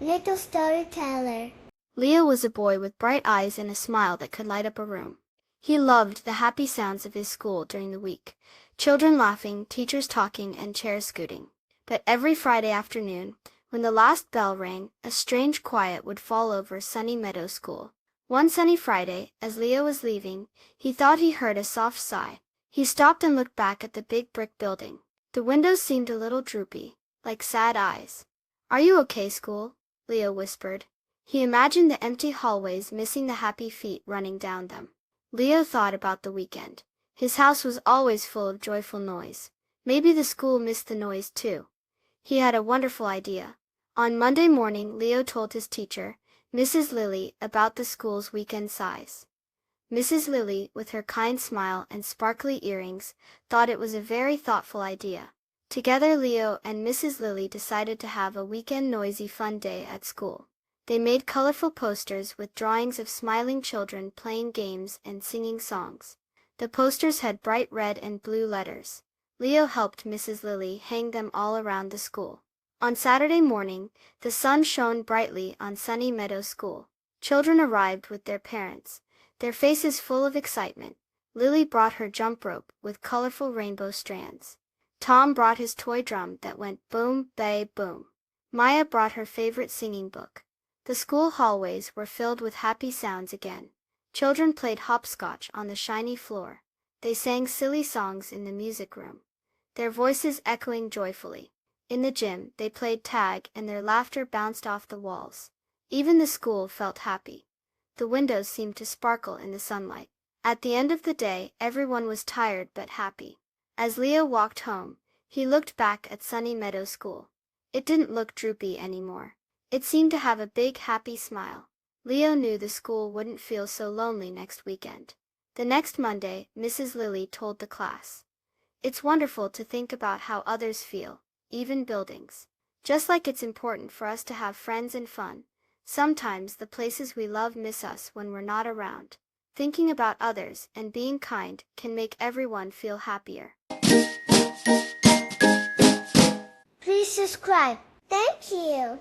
Little storyteller. Leo was a boy with bright eyes and a smile that could light up a room. He loved the happy sounds of his school during the week, children laughing, teachers talking, and chairs scooting. But every Friday afternoon, when the last bell rang, a strange quiet would fall over Sunny Meadow School. One sunny Friday, as Leo was leaving, he thought he heard a soft sigh. He stopped and looked back at the big brick building. The windows seemed a little droopy, like sad eyes. "Are you okay, school?" Leo whispered. He imagined the empty hallways missing the happy feet running down them. Leo thought about the weekend. His house was always full of joyful noise. Maybe the school missed the noise too. He had a wonderful idea. On Monday morning, Leo told his teacher, Mrs. Lilly, about the school's weekend sighs. Mrs. Lilly, with her kind smile and sparkly earrings, thought it was a very thoughtful idea. Together Leo and Mrs. Lilly decided to have a weekend noisy fun day at school. They made colorful posters with drawings of smiling children playing games and singing songs. The posters had bright red and blue letters. Leo helped Mrs. Lilly hang them all around the school. On Saturday morning, the sun shone brightly on Sunny Meadow School. Children arrived with their parents, their faces full of excitement. Lily brought her jump rope with colorful rainbow strands. Tom brought his toy drum that went boom, bay, boom. Maya brought her favorite singing book. The school hallways were filled with happy sounds again. Children played hopscotch on the shiny floor. They sang silly songs in the music room, their voices echoing joyfully. In the gym, they played tag and their laughter bounced off the walls. Even the school felt happy. The windows seemed to sparkle in the sunlight. At the end of the day, everyone was tired but happy. As Leo walked home, he looked back at Sunny Meadow School. It didn't look droopy anymore. It seemed to have a big happy smile. Leo knew the school wouldn't feel so lonely next weekend. The next Monday, Mrs. Lilly told the class, "It's wonderful to think about how others feel, even buildings. Just like it's important for us to have friends and fun, sometimes the places we love miss us when we're not around. Thinking about others and being kind can make everyone feel happier." Please subscribe. Thank you.